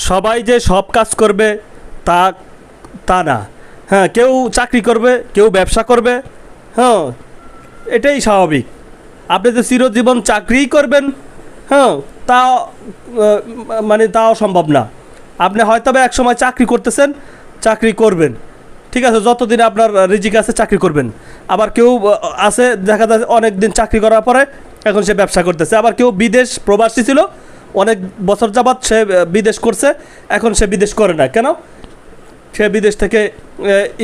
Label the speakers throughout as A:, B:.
A: সবাই যে সব কাজ করবে তা তা না। হ্যাঁ, কেউ চাকরি করবে, কেউ ব্যবসা করবে। হ্যাঁ, এটাই স্বাভাবিক। আপনি যে চিরজীবন চাকরিই করবেন, হ্যাঁ, তা মানে তাও সম্ভব না। আপনি হয়তো বা এক সময় চাকরি করতেছেন, চাকরি করবেন, ঠিক আছে, যতদিন আপনার রিজিক আছে চাকরি করবেন। আবার কেউ আছে দেখা যাচ্ছে অনেক দিন চাকরি করার পরে এখন সে ব্যবসা করতেছে। আবার কেউ বিদেশ প্রবাসী ছিল, অনেক বছর যাবৎ সে বিদেশ করছে, এখন সে বিদেশ করে না। কেন? সে বিদেশ থেকে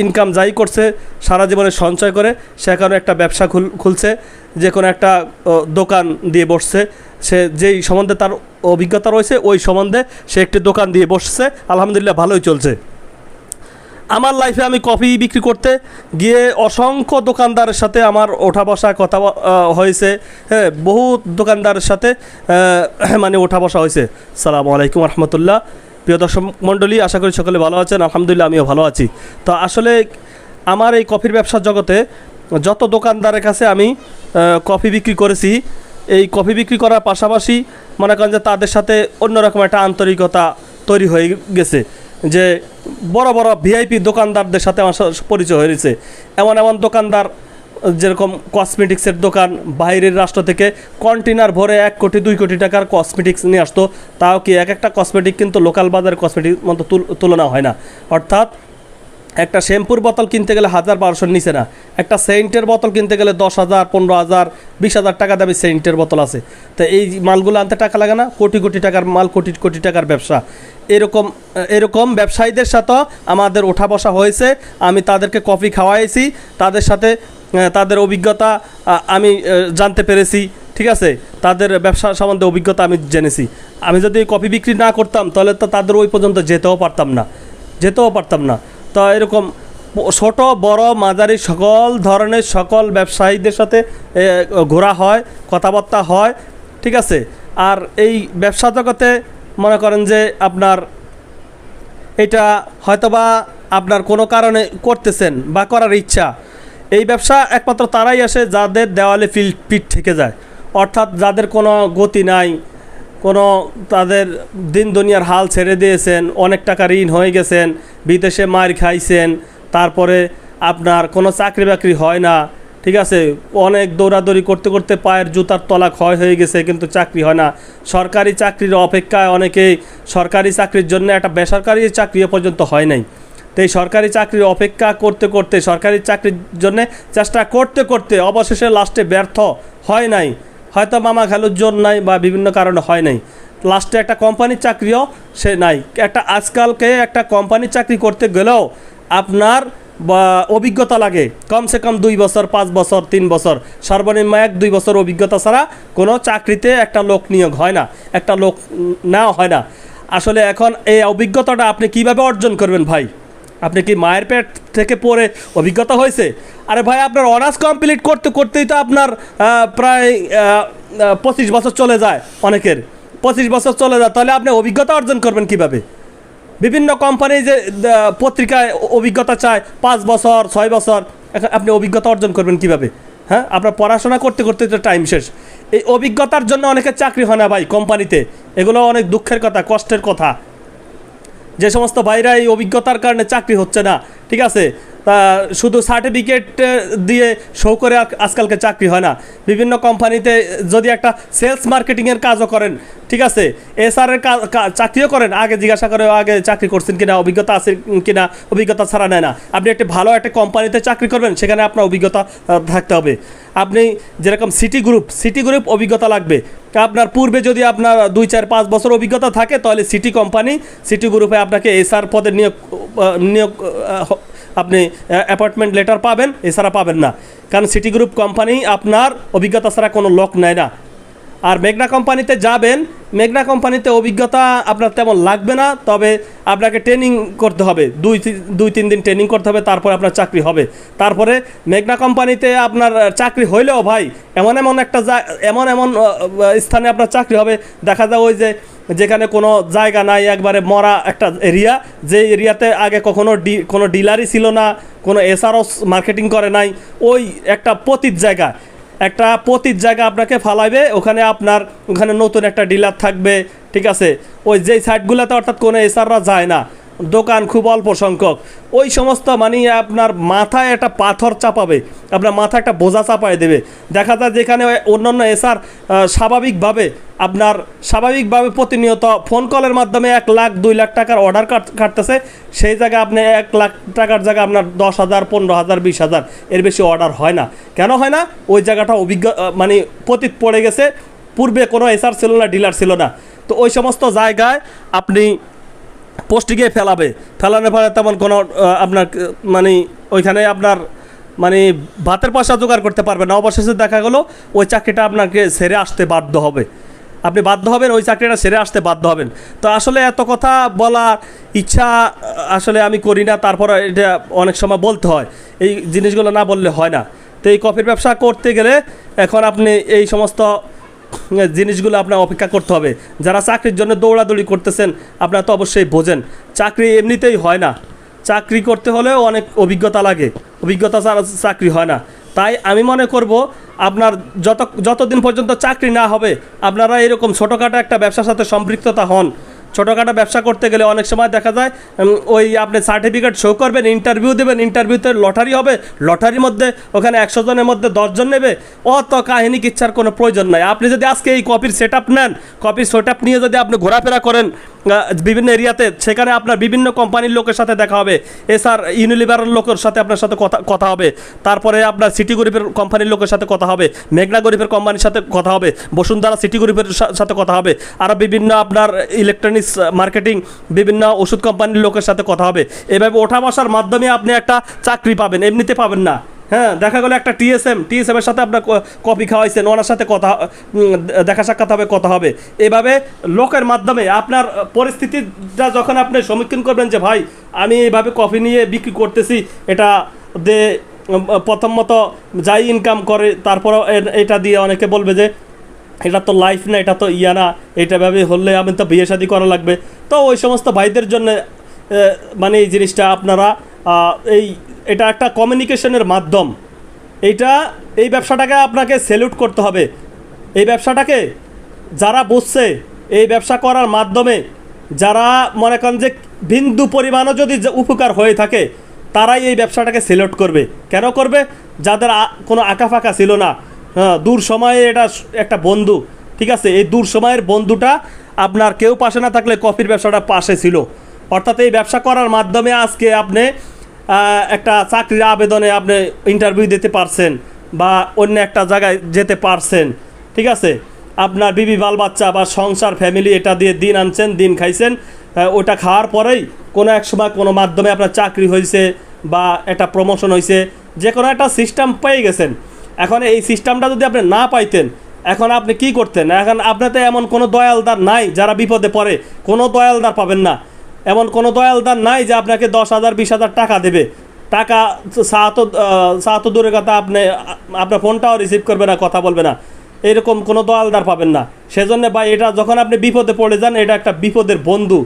A: ইনকাম যাই করছে, সারা জীবনে সঞ্চয় করে সে এখন একটা ব্যবসা খুলছে, যে কোনো একটা দোকান দিয়ে বসছে। সে যেই সম্বন্ধে তার অভিজ্ঞতা রয়েছে ওই সম্বন্ধে সে একটি দোকান দিয়ে বসছে, আলহামদুলিল্লাহ ভালোই চলছে। আমার লাইফে আমি কফি বিক্রি করতে গিয়ে অসংখ্য দোকানদারের সাথে আমার ওঠা বসা কথা হয়েছে। হ্যাঁ, বহু দোকানদারের সাথে মানে ওঠা বসা হয়েছে। সালামু আলাইকুম রহমতুল্লাহ। প্রিয় দর্শক মণ্ডলী, আশা করি সকলে ভালো আছেন। আলহামদুলিল্লাহ আমিও ভালো আছি। তো আসলে আমার এই কফির ব্যবসার জগতে যত দোকানদারের কাছে আমি কফি বিক্রি করেছি, এই কফি বিক্রি করার পাশাপাশি মনে করেন যে তাদের সাথে অন্যরকম একটা আন্তরিকতা তৈরি হয়ে গেছে, যে বড় বড় ভিআইপি দোকানদারদের সাথে আমার পরিচয় হয়েছে। এমন এমন দোকানদার, যেরকম কসমেটিক্সের দোকান, বাইরের রাষ্ট্র থেকে কন্টেনার ভরে 1 কোটি 2 কোটি টাকার কসমেটিক্স নিয়ে আসতো। তাও কি এক একটা কসমেটিক কিন্তু লোকাল বাজারের কসমেটিক মতো তুলনা হয় না। অর্থাৎ একটা শ্যাম্পুর বোতল কিনতে গেলে 1000-1200 নিচে না, একটা সেন্টের বোতল কিনতে গেলে 10,000, 15,000, 20,000 টাকা দামি সেন্টের বোতল আছে। তো এই মালগুলো আনতে টাকা লাগে না? কোটি কোটি টাকার মাল, কোটি কোটি টাকার ব্যবসা। এরকম ব্যবসায়ীদের সাথে আমাদের ওঠা বসা হয়েছে। আমি তাদেরকে কফি খাওয়াইছি, তাদের সাথে তাদের অভিজ্ঞতা আমি জানতে পেরেছি, ঠিক আছে, তাদের ব্যবসা সম্বন্ধে অভিজ্ঞতা আমি জেনেছি। আমি যদি কফি বিক্রি না করতাম তাহলে তো তাদের ওই পর্যন্ত যেতেও পারতাম না। তো এরকম ছোট বড় মাঝারি সকল ধরনের সকল ব্যবসায়ীদের সাথে ঘোরা হয়, কথাবার্তা হয়, ঠিক আছে। আর এই ব্যবসা জগতে মনে করেন যে আপনার এটা হয়তোবা আপনার কোনো কারণে করতেছেন বা করার ইচ্ছা। এই ব্যবসা একমাত্র তারাই আসে যাদের দেওয়ালে পিঠ থেকে যায়, অর্থাৎ যাদের কোনো গতি নাই, তাদের দিন দুনিয়ার হাল ছেড়ে দিয়েছেন, অনেক টাকা ঋণ হয়ে গেছেন, বিদেশে মার খাইছেন, তারপরে আপনার কোনো চাকরি বাকরি হয় না, ঠিক আছে, অনেক দৌড়াদৌড়ি করতে করতে পায়ের জুতার তলা ক্ষয় হয়ে গেছে, কিন্তু চাকরি হয় না। সরকারি চাকরির অপেক্ষায় অনেকেই সরকারি চাকরির জন্য একটা বেসরকারি চাকরিও পর্যন্ত হয় নাই। তো এই সরকারি চাকরির অপেক্ষা করতে করতে, সরকারি চাকরির জন্য চেষ্টা করতে করতে অবশেষে লাস্টে ব্যর্থ হয় নাই, হয়তো মামা খালুর জোর নাই বা বিভিন্ন কারণে হয় নাই, লাস্টে একটা কোম্পানির চাকরিও সে নাই। আজকালকে একটা কোম্পানির চাকরি করতে গেলেও আপনার অভিজ্ঞতা লাগে কমসে কম 2 বছর, 5 বছর, 3 বছর, সর্বনিম্ন 1-2 বছর অভিজ্ঞতা ছাড়া কোনো চাকরিতে একটা লোক নিয়োগ হয় না, একটা লোক নেওয়া হয় না। আসলে এখন এই অভিজ্ঞতাটা আপনি কিভাবে অর্জন করবেন ভাই? আপনি কি মায়ের পেট থেকে পড়ে অভিজ্ঞতা হয়েছে? আরে ভাই, আপনার অনার্স কমপ্লিট করতে করতেই তো আপনার প্রায় 25 বছর চলে যায়, অনেকের 25 বছর চলে যায়। তাহলে আপনি অভিজ্ঞতা অর্জন করবেন কিভাবে? বিভিন্ন কোম্পানি যে পত্রিকায় অভিজ্ঞতা চায় 5 বছর, 6 বছর, আপনি অভিজ্ঞতা অর্জন করবেন কিভাবে? হ্যাঁ, আপনার পড়াশোনা করতে করতে তো টাইম শেষ। এই অভিজ্ঞতার জন্য অনেকের চাকরি হয় না ভাই কোম্পানিতে। এগুলো অনেক দুঃখের কথা, কষ্টের কথা। যে সমস্ত ভাইরা এই অভিজ্ঞতার কারণে চাকরি হচ্ছে না, ঠিক আছে, শুধু সার্টিফিকেট দিয়ে শো করে আজকালকে চাকরি হয় না। বিভিন্ন কোম্পানিতে যদি একটা সেলস মার্কেটিংয়ের কাজও করেন, ঠিক আছে, এসআরের চাকরিও করেন, আগে জিজ্ঞাসা করে আগে চাকরি করছেন কিনা, অভিজ্ঞতা আছে কিনা, অভিজ্ঞতা ছাড়া নেয় না। আপনি একটা ভালো একটা কোম্পানিতে চাকরি করবেন, সেখানে আপনার অভিজ্ঞতা থাকতে হবে। আপনি যেরকম সিটি গ্রুপ অভিজ্ঞতা লাগবে। আপনার পূর্বে যদি আপনার 2, 4, 5 বছর অভিজ্ঞতা থাকে, তাহলে সিটি গ্রুপে আপনাকে এসআর পদে নিয়োগ আপনি অ্যাপয়েন্টমেন্ট লেটার পাবেন, এছাড়া পাবেন না। কারণ সিটি গ্রুপ কোম্পানি আপনার অভিজ্ঞতা ছাড়া কোনো লোক নেয় না। আর মেঘনা কোম্পানিতে যাবেন, মেঘনা কোম্পানিতে অভিজ্ঞতা আপনার তেমন লাগবে না, তবে আপনাকে ট্রেনিং করতে হবে, 2-3 দিন ট্রেনিং করতে হবে, তারপরে আপনার চাকরি হবে। তারপরে মেঘনা কোম্পানিতে আপনার চাকরি হইলেও ভাই এমন স্থানে আপনার চাকরি হবে, দেখা যায় ওই যেখানে কোনো জায়গা নাই, একবারে মরা একটা এরিয়া, যে এরিয়াতে আগে কখনো কোনো ডিলারই ছিল না, কোনো এসআরও মার্কেটিং করে নাই, ওই একটা পতিত জায়গা। একটা পতির জায়গা আপনাকে ফালাইবে, ওখানে নতুন একটা ডিলার থাকবে, ঠিক আছে। ওই যেই সাইটগুলোতে অর্থাৎ কোনো এসআররা যায় না, দোকান খুব অল্প সংখ্যক, ওই সমস্ত মানে আপনার মাথায় একটা পাথর চাপাবে, আপনার মাথায় একটা বোঝা চাপায় দেবে। দেখা যায় যেখানে অন্যান্য এসআর স্বাভাবিকভাবে প্রতিনিয়ত ফোন কলের মাধ্যমে 1 লাখ 2 লাখ টাকার অর্ডার কাটতেছে, সেই জায়গায় আপনি 1 লাখ টাকার জায়গায় আপনার 10,000 15,000 20,000 এর বেশি অর্ডার হয় না। কেন হয় না? ওই জায়গাটা মানে পতিত পড়ে গেছে, পূর্বে কোনো এসআর ছিল না, ডিলার ছিল না। তো ওই সমস্ত জায়গায় আপনি পোস্টিংয়ে ফেলানোর পরে তেমন কোনো আপনার মানে ওইখানে আপনার মানে ভাতের পয়সা জোগাড় করতে পারবেন না। অবশেষে দেখা গেলো ওই চাকরিটা আপনাকে ছেড়ে আসতে বাধ্য হবে, আপনি বাধ্য হবেন ওই চাকরিটা ছেড়ে আসতে বাধ্য হবেন। তো আসলে এত কথা বলার ইচ্ছা আসলে আমি করি না, তারপর এটা অনেক সময় বলতে হয়, এই জিনিসগুলো না বললে হয় না। তো এই কফির ব্যবসা করতে গেলে এখন আপনি এই সমস্ত জিনিসগুলো আপনার অপেক্ষা করতে হবে। যারা চাকরির জন্য দৌড়াদৌড়ি করতেছেন, আপনারা তো অবশ্যই বোঝেন চাকরি এমনিতেই হয় না, চাকরি করতে হলেও অনেক অভিজ্ঞতা লাগে, অভিজ্ঞতা ছাড়া চাকরি হয় না। তাই আমি মনে করব আপনার যতদিন পর্যন্ত চাকরি না হবে, আপনারা এরকম ছোটোখাটো একটা ব্যবসার সাথে সম্পৃক্ততা হন। ছোটোখাটো ব্যবসা করতে গেলে অনেক সময় দেখা যায় ওই আপনি সার্টিফিকেট শো করবেন, ইন্টারভিউ দেবেন, ইন্টারভিউতে লটারি হবে, লটারির মধ্যে ওখানে 100 জনের মধ্যে 10 জন নেবে, অত কাহিনী কিচ্ছার কোনো প্রয়োজন নাই। আপনি যদি আজকে এই কপির সেট আপ নেন, কপির সেট আপ নিয়ে যদি আপনি ঘোরাফেরা করেন বিভিন্ন এরিয়াতে, সেখানে আপনার বিভিন্ন কোম্পানির লোকের সাথে দেখা হবে, এসআর ইউনিলিভারের লোকের সাথে আপনার সাথে কথা হবে, তারপরে আপনার সিটি গ্রুপের কোম্পানির লোকের সাথে কথা হবে, মেঘনা গ্রুপের কোম্পানির সাথে কথা হবে, বসুন্ধরা সিটি গ্রুপের সাথে কথা হবে, আরও বিভিন্ন আপনার ইলেকট্রনিক্স মার্কেটিং বিভিন্ন ওষুধ কোম্পানির লোকের সাথে কথা হবে। এভাবে ওঠা বসার মাধ্যমে আপনি একটা চাকরি পাবেন, এমনিতে পাবেন না। হ্যাঁ, দেখা গেলো একটা টিএসএম এর সাথে আপনার কফি খাওয়াইছেন, ওনার সাথে দেখা সাক্ষাৎ হবে, কথা হবে। এভাবে লোকের মাধ্যমে আপনার পরিস্থিতিটা যখন আপনি সম্মুখীন করবেন যে ভাই আমি এইভাবে কফি নিয়ে বিক্রি করতেছি, এটা দে প্রথমত যাই ইনকাম করে, তারপরও এটা দিয়ে অনেকে বলবে যে এটা তো লাইফ না, এটা তো না, এটা ভাবে হলে আমি তো বিয়ে শাদী করা লাগবে। তো ওই সমস্ত ভাইদের জন্য মানে এই জিনিসটা আপনারা এটা একটা কমিউনিকেশনের মাধ্যম, এই ব্যবসাটাকে আপনাকে স্যালুট করতে হবে। এই ব্যবসাটাকে যারা বুঝছে, এই ব্যবসা করার মাধ্যমে যারা মনে করেন যে বিন্দু পরিমাণও যদি উপকার হয়ে থাকে, তারাই এই ব্যবসাটাকে স্যালুট করবে। কেন করবে? যাদের কোনো আঁকা ফাঁকা ছিল না, হ্যাঁ, দূর সময়ে এটা একটা বন্ধু, ঠিক আছে, এই দূর সময়ের বন্ধুটা আপনার কেউ পাশে না থাকলে কফির ব্যবসাটা পাশে ছিল। অর্থাৎ এই ব্যবসা করার মাধ্যমে আজকে আপনি একটা চাকরির আবেদনে আপনি ইন্টারভিউ দিতে পারছেন বা অন্য একটা জায়গায় যেতে পারছেন, ঠিক আছে। আপনার বিবি বাল বাচ্চা বা সংসার ফ্যামিলি এটা দিয়ে দিন আনছেন, দিন খাইছেন, ওটা খাওয়ার পরেই কোনো এক সময় কোনো মাধ্যমে আপনার চাকরি হয়েছে বা একটা প্রমোশন হয়েছে, যে কোনো একটা সিস্টেম পেয়ে গেছেন। এখন এই সিস্টেমটা যদি আপনি না পাইতেন, এখন আপনি কি করতেন? এখন আপনাতে এমন কোনো দয়ালদার নাই যারা বিপদে পড়ে, কোনো দয়ালদার পাবেন না। এমন কোনো দয়ালদার নাই যে আপনাকে 10,000 20,000 টাকা দেবে, টাকা চা তো দূরের কথা, আপনার ফোনটাও রিসিভ করবে না, কথা বলবে না, এরকম কোনো দয়ালদার পাবেন না। সেজন্য ভাই এটা যখন আপনি বিপদে পড়ে যান, এটা একটা বিপদের বন্ধু।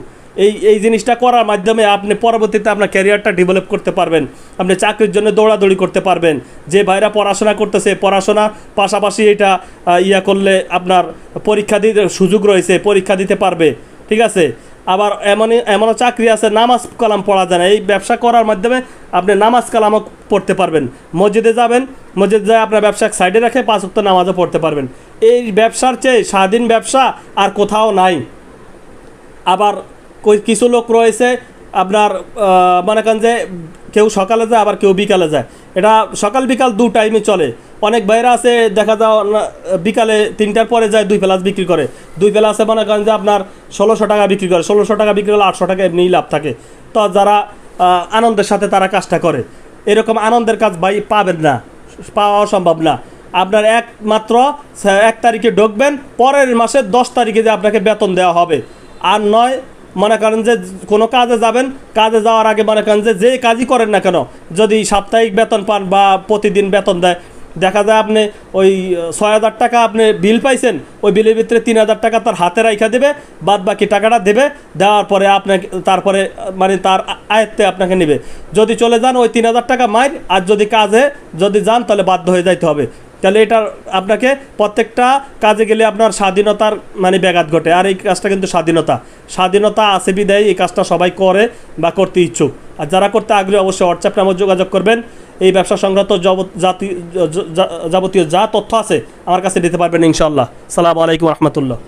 A: এই জিনিসটা করার মাধ্যমে আপনি পরবর্তীতে আপনার ক্যারিয়ারটা ডেভেলপ করতে পারবেন, আপনি চাকরির জন্য দৌড়াদৌড়ি করতে পারবেন। যে ভাইরা পড়াশোনা করতেছে, পড়াশোনা পাশাপাশি এটা করলে আপনার পরীক্ষা দিতে সুযোগ রয়েছে, পরীক্ষা দিতে পারবে, ঠিক আছে। আবার এমনও চাকরি আছে নামাজ কালাম পড়া যায় না, এই ব্যবসা করার মাধ্যমে আপনি নামাজ কালামও পড়তে পারবেন। মসজিদে যাবেন, মসজিদ যায় আপনার ব্যবসা সাইডে রেখে 5 ওয়াক্ত নামাজও পড়তে পারবেন। এই ব্যবসার চেয়ে স্বাধীন ব্যবসা আর কোথাও নাই। আবার কিছু লোক রয়েছে আপনার মনে করেন যে কেউ সকালে যায়, আবার কেউ বিকালে যায়, এটা সকাল বিকাল 2 টাইমে চলে। অনেক ভাইরা আছে দেখা যাও বিকালে 3টার পরে যায় 2 প্লাস বিক্রি করে, 2 প্লাস আছে মনে করেন যে আপনার 1600 টাকা বিক্রি করে, 1600 টাকা বিক্রি করলে 800 টাকা এমনিই লাভ থাকে। তো যারা আনন্দের সাথে তারা কাজটা করে, এরকম আনন্দের কাজ ভাই পাবেন না, পাওয়া সম্ভব না। আপনার একমাত্র 1 তারিখে ঢুকবেন, পরের মাসের 10 তারিখে যে আপনাকে বেতন দেওয়া হবে। আর নয় মনে করেন যে কোনো কাজে যাবেন, কাজে যাওয়ার আগে মনে করেন যে কাজই করেন না কেন, যদি সাপ্তাহিক বেতন পান বা প্রতিদিন বেতন দেয়, দেখা যায় আপনি ওই 6,000 টাকা আপনি বিল পাইছেন, ওই বিলের ভিতরে 3,000 টাকা তার হাতে রাখা দেবে, বাদ বাকি টাকাটা দেবে, দেওয়ার পরে আপনাকে তারপরে মানে তার আয়ত্তে আপনাকে নেবে। যদি চলে যান ওই 3,000 টাকা মাইর, আর যদি কাজে যদি যান তাহলে বাধ্য হয়ে যাইতে হবে, তাহলে এটা আপনাকে প্রত্যেকটা কাজে গেলে আপনার স্বাধীনতার মানে ব্যাঘাত ঘটে। আর এই কাজটা কিন্তু স্বাধীনতা আছে বিদায় এই কাজটা সবাই করে বা করতে ইচ্ছুক। আর যারা করতে আগ্রহী অবশ্যই হোয়াটসঅ্যাপ নাম্বার যোগাযোগ করবেন। এই ব্যবসা সংক্রান্ত যাবতীয় যা তথ্য আছে আমার কাছে দিতে পারবেন ইনশাআল্লাহ। সালামু আলাইকুম রহমতুল্লাহ।